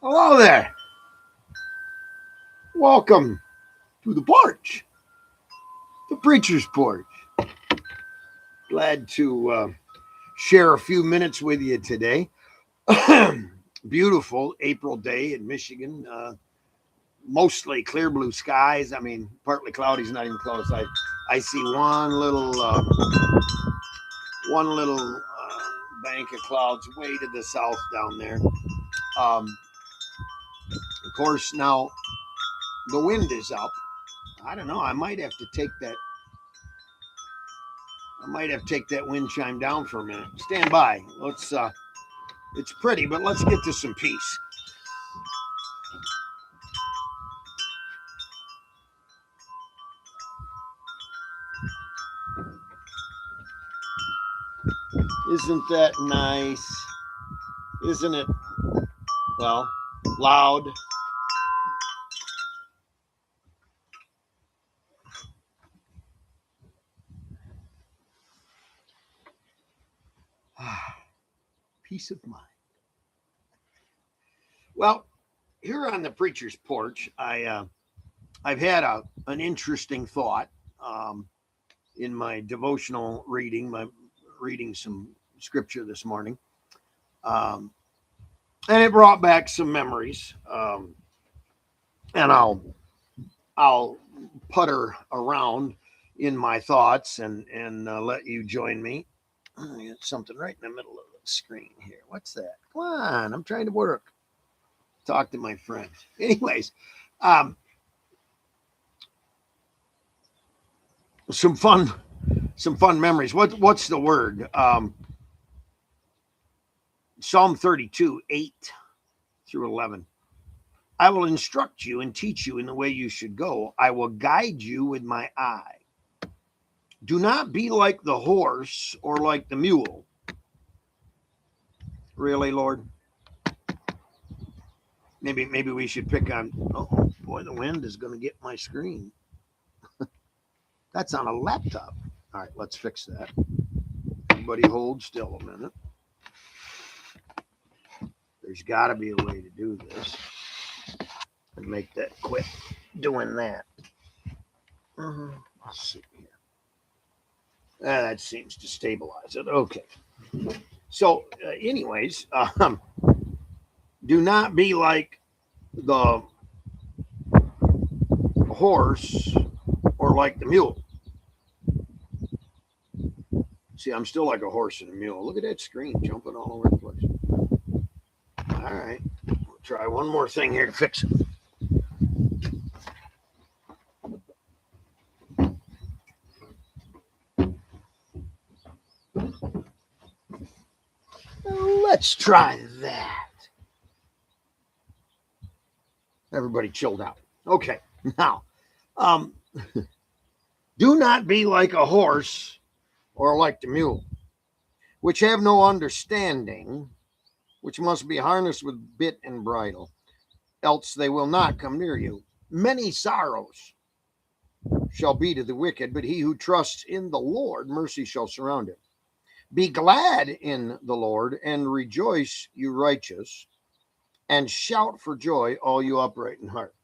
Hello there. Welcome to the porch, the preacher's porch. Glad to share a few minutes with you today. Beautiful April day in Michigan. Mostly clear blue skies. I mean, partly cloudy is not even close. I see one little bank of clouds way to the south down there. Of course, now the wind is up. I don't know. I might have to take that wind chime down for a minute. Stand by. Let's. It's pretty, but let's get to some peace. Isn't that nice? Isn't it? Well, loud. Peace of mind. Well, here on the preacher's porch, I've had an interesting thought in my devotional reading. My reading some scripture this morning, and it brought back some memories. And I'll putter around in my thoughts and let you join me. I got something right in the middle of the screen here. What's that? Come on, I'm trying to work. Talk to my friend. Anyways, some fun memories. What's the word? Psalm 32, 8 through 11. I will instruct you and teach you in the way you should go. I will guide you with my eye. Do not be like the horse or like the mule. Really, Lord? Maybe we should pick on. Oh boy, the wind is going to get my screen. That's on a laptop. All right, let's fix that. Everybody hold still a minute. There's got to be a way to do this and make that quit doing that. Let's see here. That seems to stabilize it. Okay. So, anyways, do not be like the horse or like the mule. See, I'm still like a horse and a mule. Look at that screen jumping all over the place. All right. We'll try one more thing here to fix it. Let's try that. Everybody chilled out. Okay. Now, do not be like a horse or like the mule, which have no understanding, which must be harnessed with bit and bridle, else they will not come near you. Many sorrows shall be to the wicked, but he who trusts in the Lord, mercy shall surround him. Be glad in the Lord and rejoice, you righteous, and shout for joy, all you upright in heart.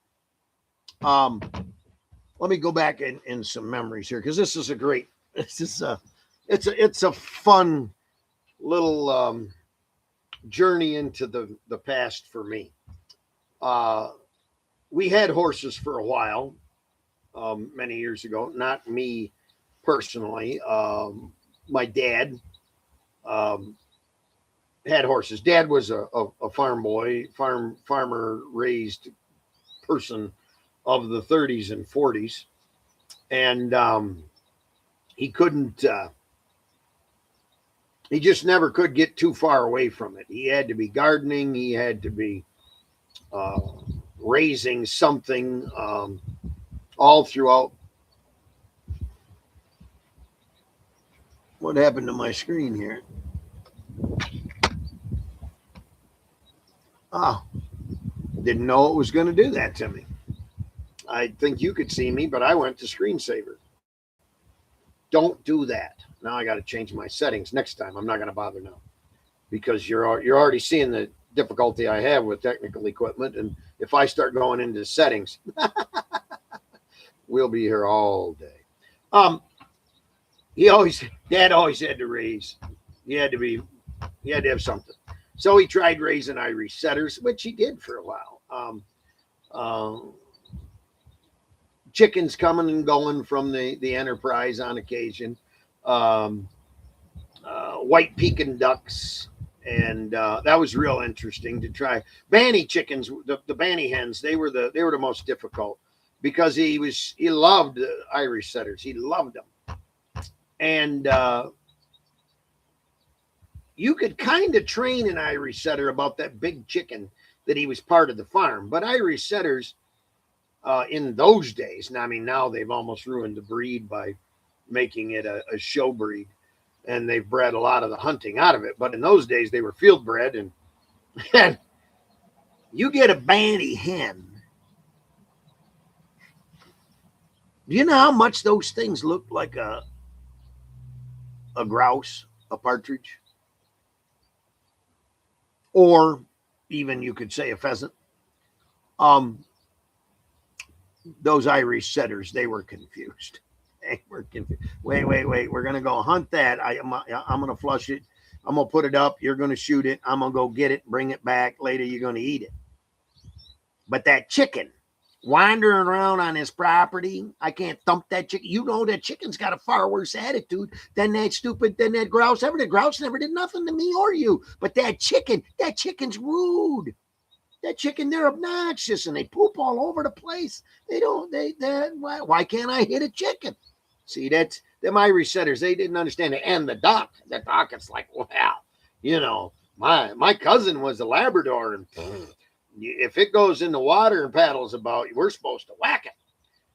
Let me go back in some memories here, because this is a great. It's a fun little journey into the past for me. We had horses for a while, many years ago. Not me personally. My dad had horses. Dad was a farm boy, farmer raised person of the 30s and 40s, and he couldn't. He just never could get too far away from it. He had to be gardening. He had to be uh, raising something all throughout. What happened to my screen here? Oh, didn't know it was going to do that to me. I think you could see me, but I went to screensaver. Don't do that. Now I got to change my settings next time. I'm not going to bother now because you're already seeing the difficulty I have with technical equipment, and if I start going into settings, we'll be here all day. Dad always had to raise. He had to have something. So he tried raising Irish setters, which he did for a while. Chickens coming and going from the enterprise on occasion. White Pekin ducks, and that was real interesting to try. Banny chickens, the Banny hens, they were the most difficult because he loved Irish setters. He loved them, and you could kind of train an Irish setter about that big chicken that he was part of the farm. But Irish setters in those days, I mean, now they've almost ruined the breed by making it a show breed, and they've bred a lot of the hunting out of it. But in those days, they were field bred, and you get a Banny hen. Do you know how much those things look like a grouse, a partridge? Or even you could say a pheasant. Those Irish setters, they were confused. They were confused. Wait. We're going to go hunt that. I'm going to flush it. I'm going to put it up. You're going to shoot it. I'm going to go get it, bring it back. Later, you're going to eat it. But that chicken wandering around on his property, I can't thump that chicken. You know that chicken's got a far worse attitude than that grouse ever. The grouse never did nothing to me or you. But that chicken's rude. That chicken, they're obnoxious and they poop all over the place. Why can't I hit a chicken? See, that's them Irish setters. They didn't understand it. And the duck, it's like, wow, my cousin was a Labrador, and if it goes in the water and paddles about, we're supposed to whack it.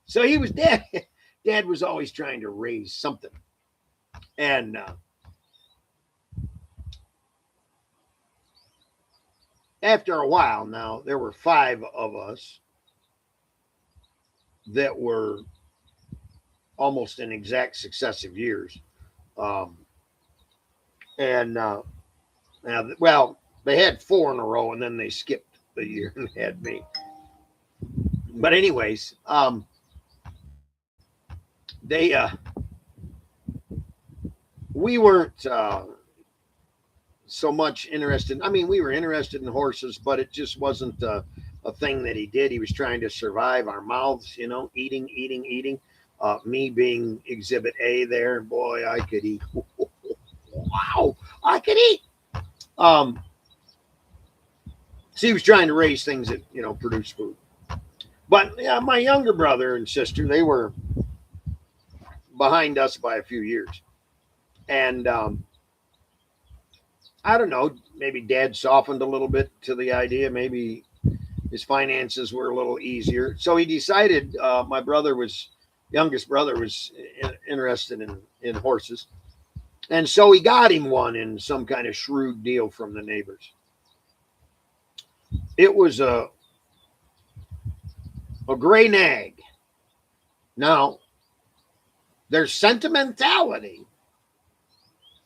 So he was dead. Dad was always trying to raise something. And after a while, now there were 5 of us that were almost in exact successive years. They had 4 in a row, and then they skipped a year and had me. But anyways, we weren't so much interested. I mean, we were interested in horses, but it just wasn't a thing that he did. He was trying to survive our mouths, eating. Me being exhibit A there, boy, I could eat. Wow, I could eat. So he was trying to raise things that, produce food. But yeah, my younger brother and sister, they were behind us by a few years. And I don't know, maybe Dad softened a little bit to the idea. Maybe his finances were a little easier. So he decided my youngest brother was interested in horses. And so he got him one in some kind of shrewd deal from the neighbors. It was a gray nag. Now, there's sentimentality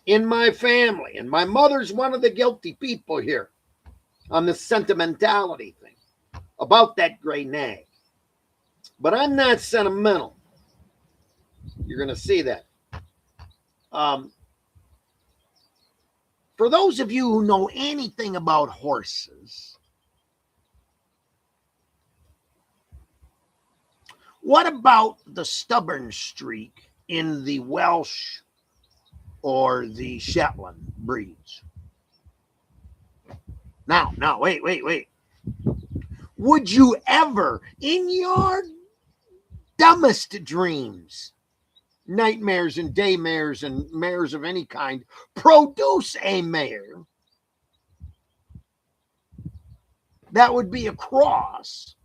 in my family, and my mother's one of the guilty people here on the sentimentality thing about that gray nag. But I'm not sentimental. You're going to see that. For those of you who know anything about horses, what about the stubborn streak in the Welsh or the Shetland breeds. Now, wait. Would you ever, in your dumbest dreams, nightmares and daymares and mares of any kind, produce a mare that would be a cross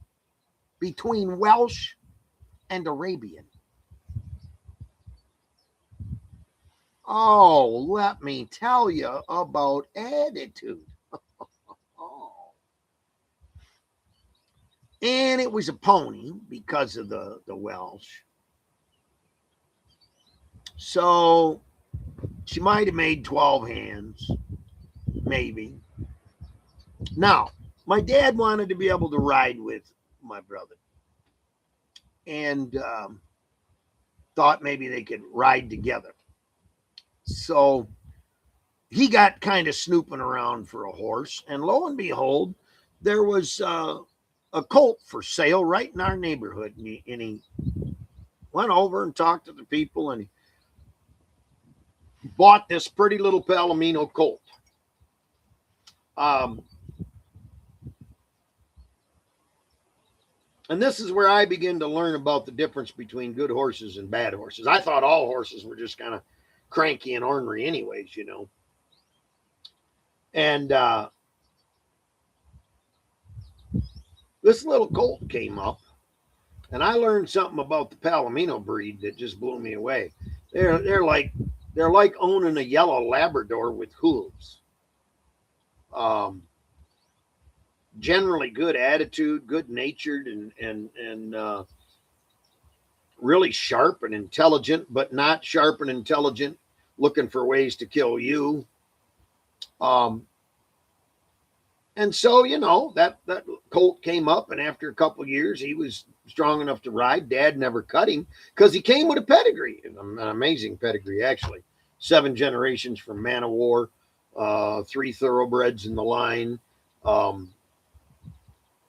between Welsh and Arabian? Oh, let me tell you about attitude. Oh. And it was a pony because of the Welsh. So she might have made 12 hands, maybe. Now, my dad wanted to be able to ride with my brother, and thought maybe they could ride together. So he got kind of snooping around for a horse, and lo and behold, there was a colt for sale right in our neighborhood, and he went over and talked to the people, and he bought this pretty little Palomino colt. And this is where I begin to learn about the difference between good horses and bad horses. I thought all horses were just kind of cranky and ornery anyways, you know. And this little colt came up, and I learned something about the Palomino breed that just blew me away. They're like owning a yellow Labrador with hooves. Generally good attitude, good natured, and really sharp and intelligent, but not sharp and intelligent, looking for ways to kill you. And so, you know, that colt came up, and after a couple of years, he was strong enough to ride. Dad never cut him because he came with a pedigree, an amazing pedigree, actually. 7 generations from Man of War, 3 thoroughbreds in the line,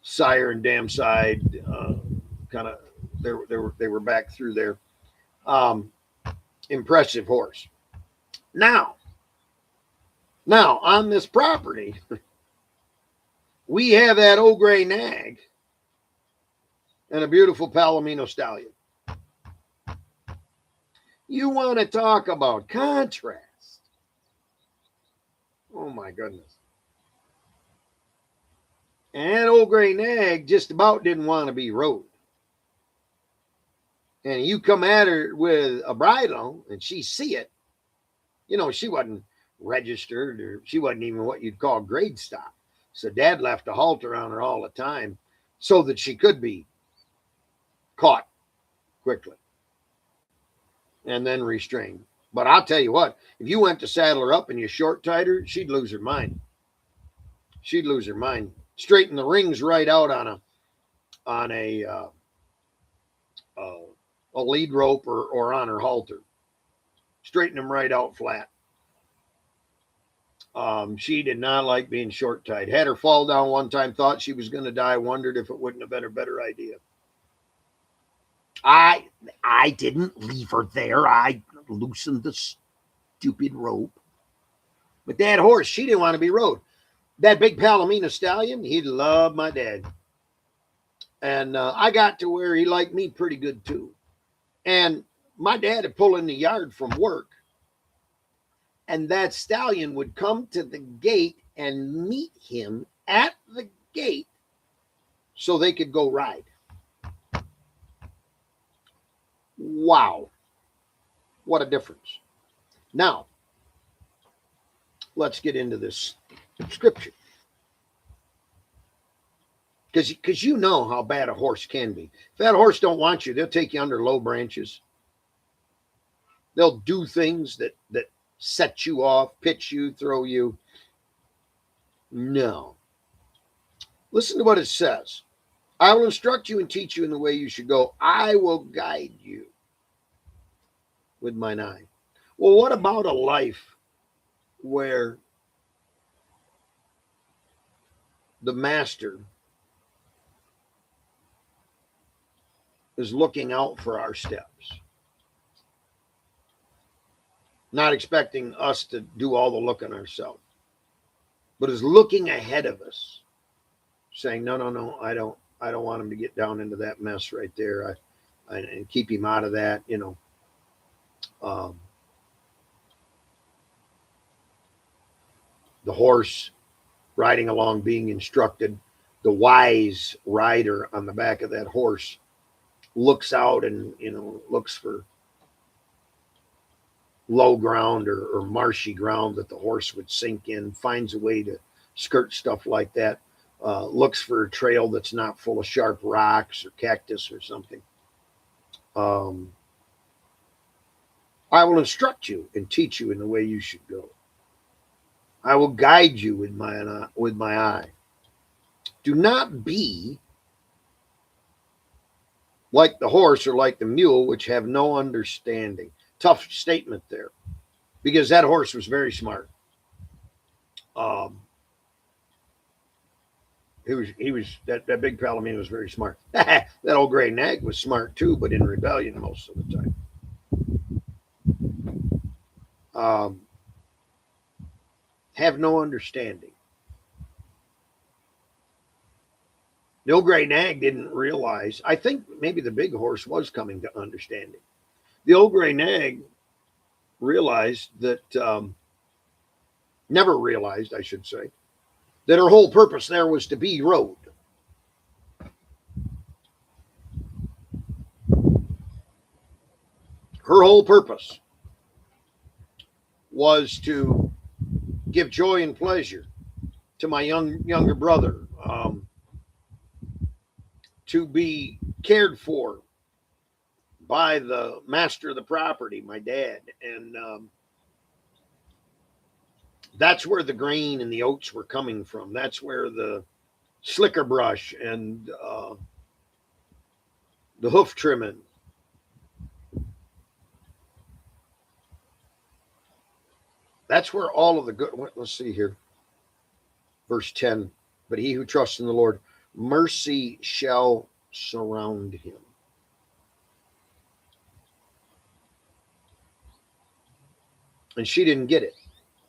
sire and dam side, kind of they were back through there. Impressive horse. Now on this property, we have that old gray nag and a beautiful Palomino stallion. You want to talk about contrast? Oh my goodness. And that old gray nag just about didn't want to be rode. And you come at her with a bridle and she see it. You know, she wasn't registered, or she wasn't even what you'd call grade stock. So Dad left a halter on her all the time so that she could be caught quickly and then restrained. But I'll tell you what, if you went to saddle her up and you short tied her, she'd lose her mind. She'd lose her mind. Straighten the rings right out on a lead rope or on her halter. Straighten them right out flat. She did not like being short tied. Had her fall down one time, thought she was going to die, wondered if it wouldn't have been a better idea. I didn't leave her there. I loosened the stupid rope. But that horse, she didn't want to be rode. That big Palomino stallion, he loved my dad. And I got to where he liked me pretty good too. And my dad would pull in the yard from work, and that stallion would come to the gate and meet him at the gate so they could go ride. Wow. What a difference. Now, let's get into this scripture. Because you know how bad a horse can be. If that horse don't want you, they'll take you under low branches. They'll do things that set you off, pitch you, throw you. No. Listen to what it says. I will instruct you and teach you in the way you should go. I will guide you with mine eye. Well, what about a life where the master is looking out for our steps? not expecting us to do all the looking ourselves, but is looking ahead of us, saying, no, no, no, I don't want him to get down into that mess right there. And keep him out of that, the horse riding along, being instructed. The wise rider on the back of that horse looks out and, looks for low ground or marshy ground that the horse would sink in, finds a way to skirt stuff like that, looks for a trail that's not full of sharp rocks or cactus or something. I will instruct you and teach you in the way you should go. I will guide you with my eye. Do not be like the horse or like the mule, which have no understanding. Tough statement there, because that horse was very smart. Um, he was that big Palomino was very smart. That old gray nag was smart too, but in rebellion most of the time. Um, have no understanding. The old gray nag didn't realize. I think maybe the big horse was coming to understanding. The old gray nag realized that, never realized, I should say, that her whole purpose there was to be rode. Her whole purpose was to give joy and pleasure to my younger brother, to be cared for by the master of the property, my dad, and that's where the grain and the oats were coming from. That's where the slicker brush and the hoof trimming. That's where all of the good. Let's see here, verse 10. But he who trusts in the Lord, mercy shall surround him. And she didn't get it.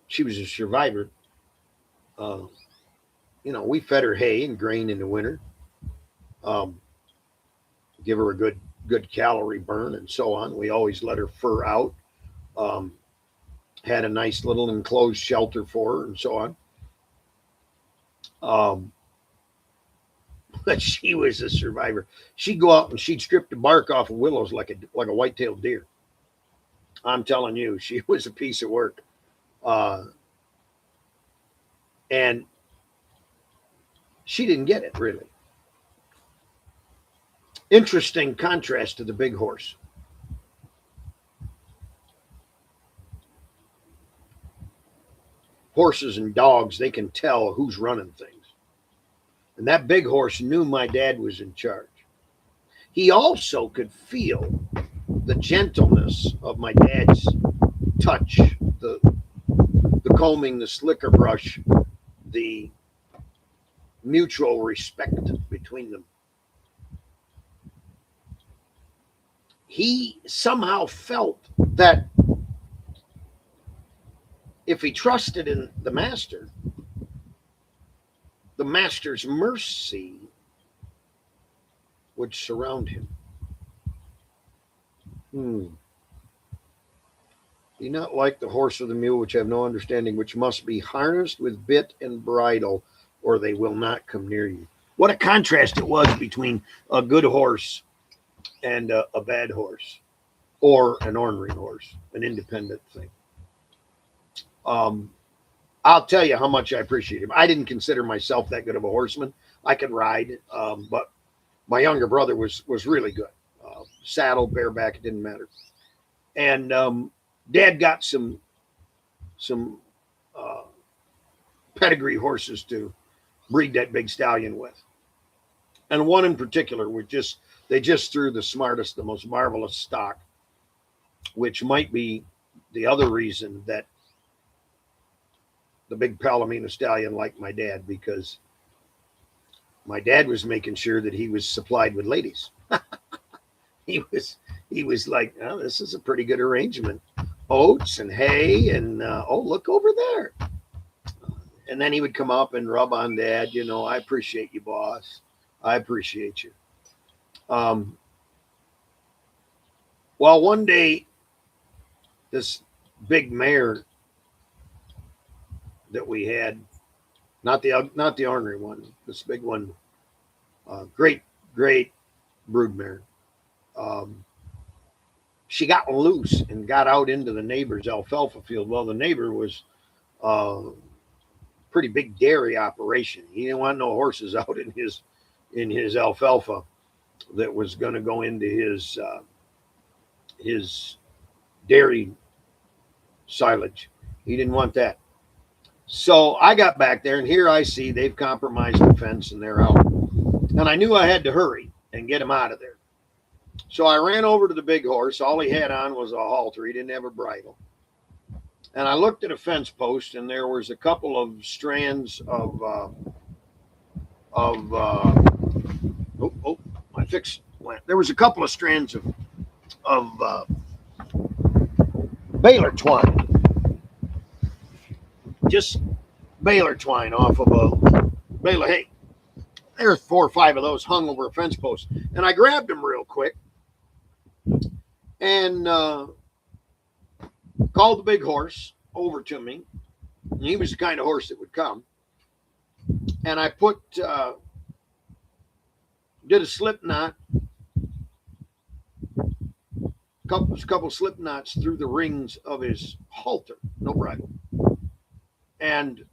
She was a survivor. We fed her hay and grain in the winter. Give her a good calorie burn and so on. We always let her fur out. Had a nice little enclosed shelter for her and so on. But she was a survivor. She'd go out and she'd strip the bark off of willows like a white-tailed deer. I'm telling you, she was a piece of work. And she didn't get it, really. Interesting contrast to the big horse. Horses and dogs, they can tell who's running things. And that big horse knew my dad was in charge. He also could feel the gentleness of my dad's touch, the combing, the slicker brush, the mutual respect between them. He somehow felt that if he trusted in the master's mercy would surround him. Be not like the horse or the mule, which have no understanding, which must be harnessed with bit and bridle, or they will not come near you. What a contrast it was between a good horse and a bad horse, or an ornery horse, an independent thing. I'll tell you how much I appreciate him. I didn't consider myself that good of a horseman. I could ride, but my younger brother was really good. Saddle, bareback, it didn't matter. And Dad got some pedigree horses to breed that big stallion with, and one in particular they just threw the smartest, the most marvelous stock, which might be the other reason that the big Palomino stallion liked my dad, because my dad was making sure that he was supplied with ladies. He was like, oh, this is a pretty good arrangement. oats and hay, and oh, look over there. And then he would come up and rub on Dad. I appreciate you, boss. I appreciate you. Um, well, one day, this big mare that we had, not the ornery one, this big one, great broodmare. Um, she got loose and got out into the neighbor's alfalfa field. Well, the neighbor was pretty big dairy operation. He didn't want no horses out in his alfalfa that was going to go into his dairy silage. He didn't want that. So I got back there, and here I see they've compromised the fence and they're out. And I knew I had to hurry and get him out of there. So I ran over to the big horse. All he had on was a halter. He didn't have a bridle. And I looked at a fence post, and there was a couple of strands of my fix went. There was a couple of strands of baler twine, just baler twine off of a bale of hay. There's 4 or 5 of those hung over a fence post, and I grabbed them real quick and called the big horse over to me. And he was the kind of horse that would come. And I did a slip knot, couple slip knots through the rings of his halter, no bridle, and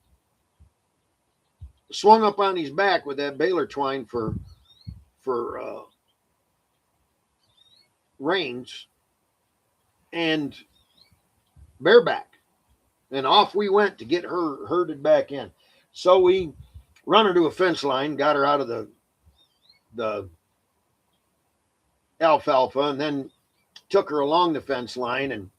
swung up on his back with that baler twine for reins, and bareback, and off we went to get her herded back in. So we run her to a fence line, got her out of the alfalfa, and then took her along the fence line and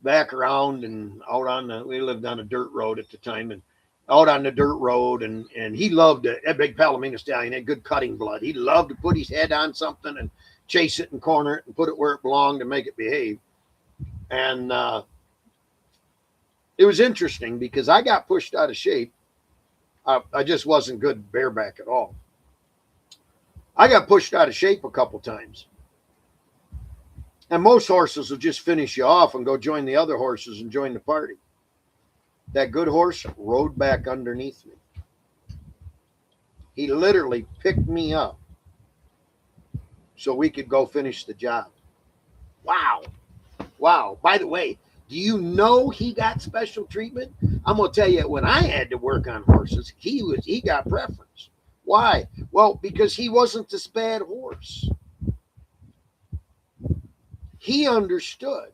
back around and out we lived on a dirt road at the time, and out on the dirt road, and he loved it. That big Palomino stallion had good cutting blood. He loved to put his head on something and chase it and corner it and put it where it belonged to make it behave. And it was interesting because I got pushed out of shape. I just wasn't good bareback at all. I got pushed out of shape a couple times. And most horses will just finish you off and go join the other horses and join the party. That good horse rode back underneath me. He literally picked me up so we could go finish the job. Wow. By the way, do you know he got special treatment? I'm going to tell you, when I had to work on horses, he got preference. Why? Well, because he wasn't this bad horse. He understood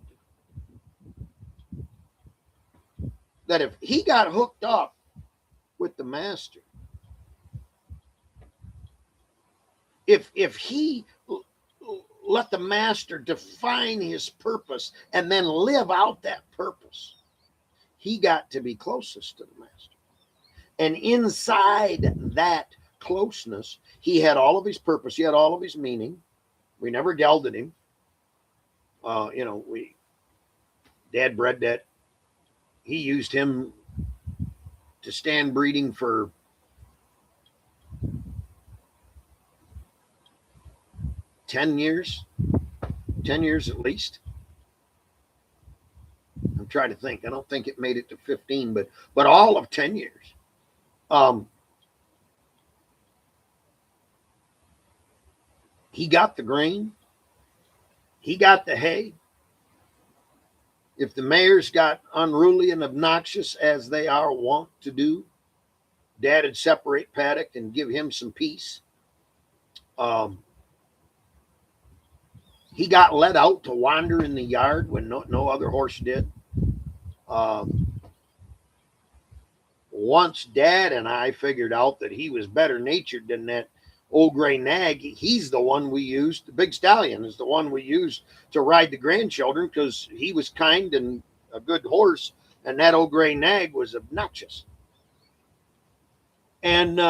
that if he got hooked up with the master, if he let the master define his purpose and then live out that purpose, he got to be closest to the master. And inside that closeness, he had all of his purpose. He had all of his meaning. We never gelded him. Dad bred that. He used him to stand breeding for 10 years at least. I'm trying to think. I don't think it made it to 15, but all of 10 years. He got the grain. He got the hay. If the mares got unruly and obnoxious, as they are wont to do, Dad would separate paddock and give him some peace. He got let out to wander in the yard when no other horse did. Once Dad and I figured out that he was better natured than that old gray nag, he's the one we used. The big stallion is the one we used to ride the grandchildren because he was kind and a good horse, and that old gray nag was obnoxious. And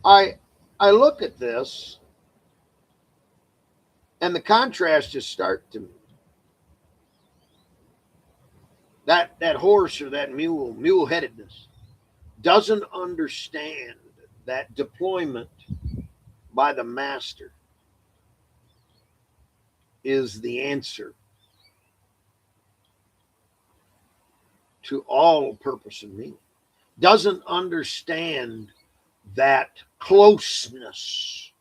I look at this And the contrast just start to me. That horse or that mule-headedness, doesn't understand that deployment by the master is the answer to all purpose and meaning. Doesn't understand that closeness,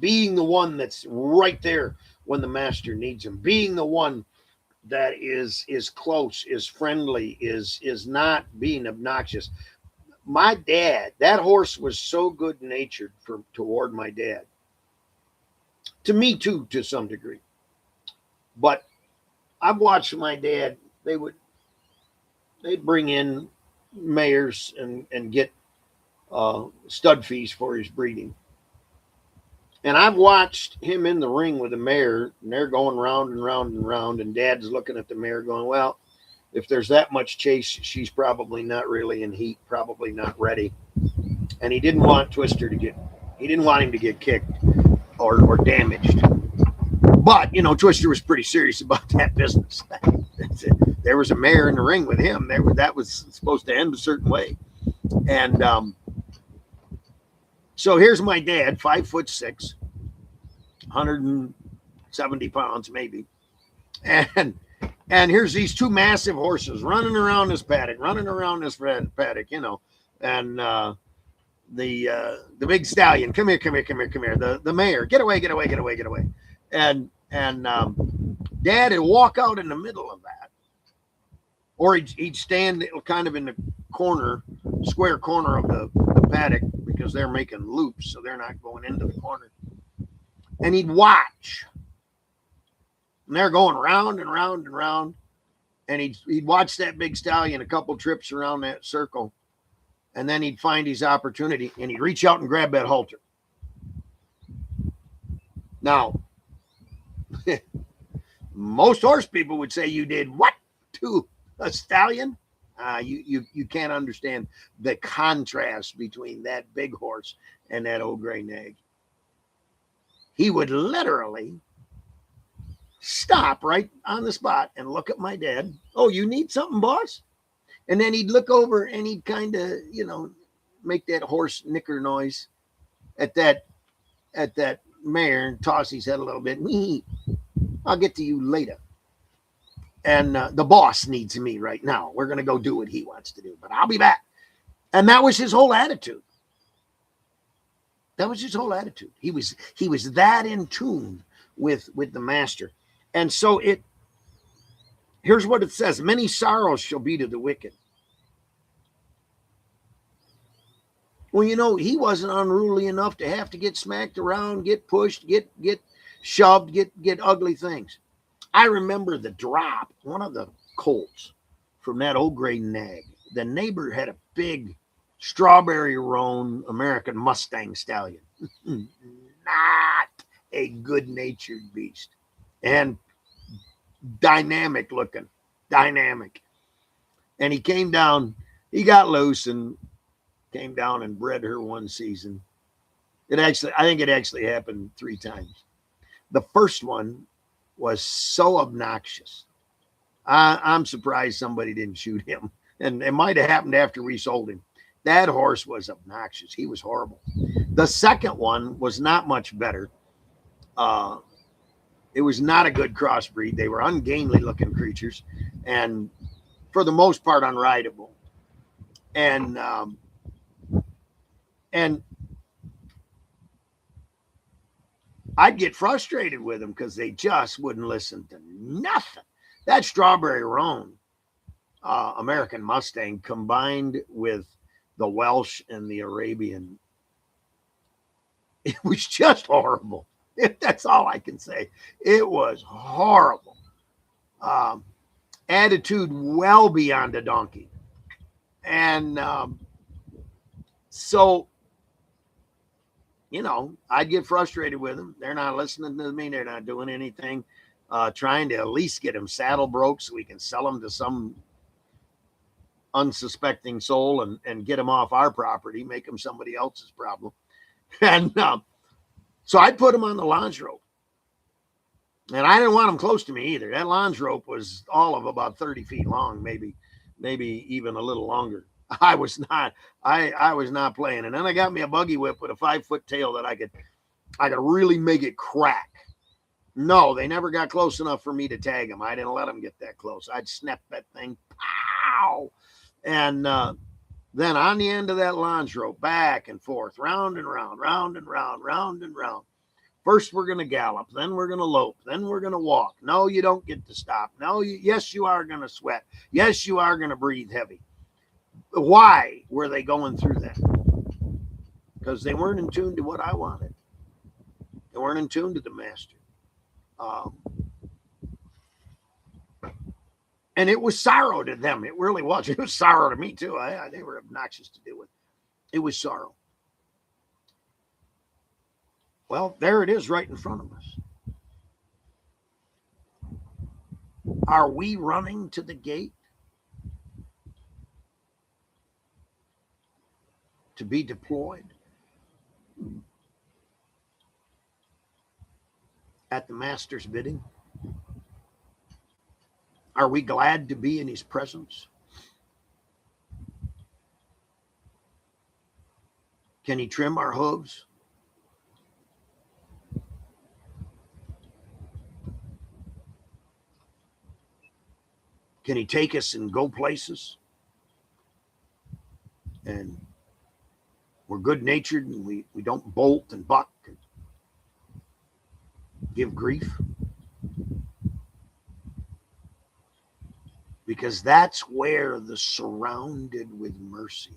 being the one that's right there when the master needs him, being the one that is close, is friendly, is not being obnoxious. My dad, that horse was so good natured toward my dad, to me too, to some degree. But I've watched my dad. They'd bring in mares and get stud fees for his breeding. And I've watched him in the ring with a mare, and they're going round and round and round, and Dad's looking at the mare going, well, if there's that much chase, she's probably not really in heat, probably not ready. And he didn't want Twister he didn't want him to get kicked or damaged. But, Twister was pretty serious about that business. There was a mare in the ring with him. That was supposed to end a certain way. And so here's my dad, 5'6", 170 pounds maybe. And here's these two massive horses running around this paddock, and the big stallion, come here. The mare, get away. And Dad would walk out in the middle of that, or he'd stand kind of in the square corner of the paddock, because they're making loops, so they're not going into the corner. And he'd watch. And they're going round and round and round. And he'd watch that big stallion a couple trips around that circle. And then he'd find his opportunity, and he'd reach out and grab that halter. Now, most horse people would say you did what to a stallion? You can't understand the contrast between that big horse and that old gray nag. He would literally stop right on the spot and look at my dad. Oh, you need something, boss? And then he'd look over and he'd kind of, make that horse nicker noise at that mare and toss his head a little bit. I'll get to you later. And the boss needs me right now. We're going to go do what he wants to do, but I'll be back. And that was his whole attitude. He was that in tune with the master. And so here's what it says. Many sorrows shall be to the wicked. Well, he wasn't unruly enough to have to get smacked around, get pushed, get shoved, get ugly things. I remember the drop, one of the colts from that old gray nag. The neighbor had a big strawberry roan American Mustang stallion. Not a good-natured beast. And dynamic looking. And he came down, he got loose and came down and bred her one season. I think it actually happened 3 times. The first one was so obnoxious. I'm surprised somebody didn't shoot him. And it might have happened after we sold him. That horse was obnoxious. He was horrible. The second one was not much better. It was not a good crossbreed. They were ungainly looking creatures, and for the most part unrideable. And I'd get frustrated with them because they just wouldn't listen to nothing. That strawberry roan American Mustang combined with the Welsh and the Arabian, it was just horrible. That's all I can say. It was horrible. Attitude well beyond a donkey. And so, I'd get frustrated with them. They're not listening to me. They're not doing anything. Trying to at least get them saddle broke so we can sell them to some unsuspecting soul and get them off our property, make them somebody else's problem. And So I put him on the launch rope. And I didn't want him close to me either. That launch rope was all of about 30 feet long, maybe even a little longer. I was not playing. And then I got me a buggy whip with a 5-foot tail that I could really make it crack. No, they never got close enough for me to tag them. I didn't let them get that close. I'd snap that thing, pow, and then on the end of that launch rope, back and forth, round and round, round and round, round and round. First, we're going to gallop. Then we're going to lope. Then we're going to walk. No, you don't get to stop. No, yes, you are going to sweat. Yes, you are going to breathe heavy. Why were they going through that? Because they weren't in tune to what I wanted. They weren't in tune to the master. And it was sorrow to them. It really was. It was sorrow to me, too. They were obnoxious to deal with. It was sorrow. Well, there it is right in front of us. Are we running to the gate to be deployed at the master's bidding? Are we glad to be in his presence? Can he trim our hooves? Can he take us and go places? And we're good-natured and we don't bolt and buck and give grief? Because that's where the surrounded with mercy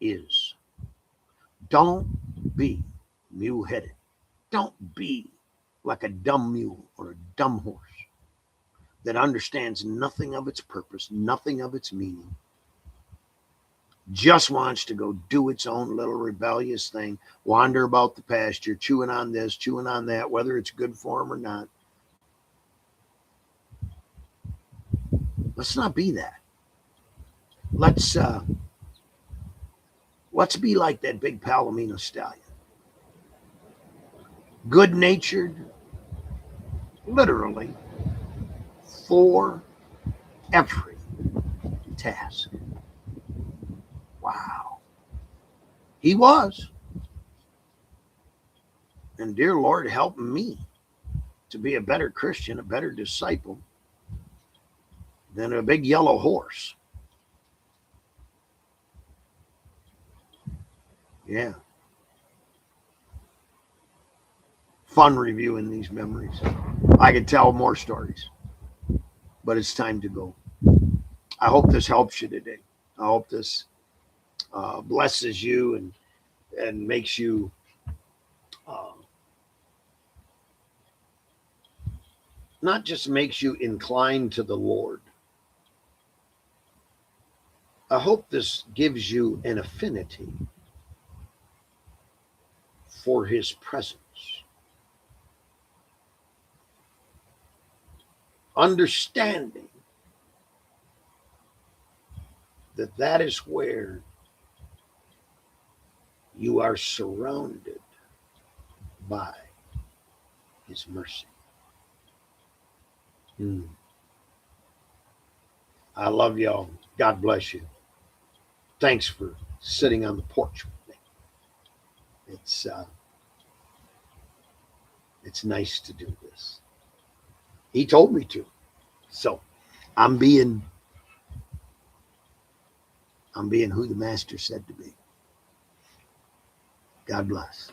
is. Don't be mule-headed. Don't be like a dumb mule or a dumb horse that understands nothing of its purpose, nothing of its meaning, just wants to go do its own little rebellious thing, wander about the pasture, chewing on this, chewing on that, whether it's good for them or not. Let's not be that. Let's be like that big Palomino stallion. Good-natured, literally, for every task. Wow. He was. And dear Lord, help me to be a better Christian, a better disciple than a big yellow horse. Yeah. Fun reviewing these memories. I could tell more stories, but it's time to go. I hope this helps you today. I hope this blesses you and makes you not just makes you inclined to the Lord. I hope this gives you an affinity for his presence. Understanding that is where you are surrounded by his mercy. I love y'all. God bless you. Thanks for sitting on the porch with me. It's nice to do this. He told me to. So I'm being who the master said to be. God bless.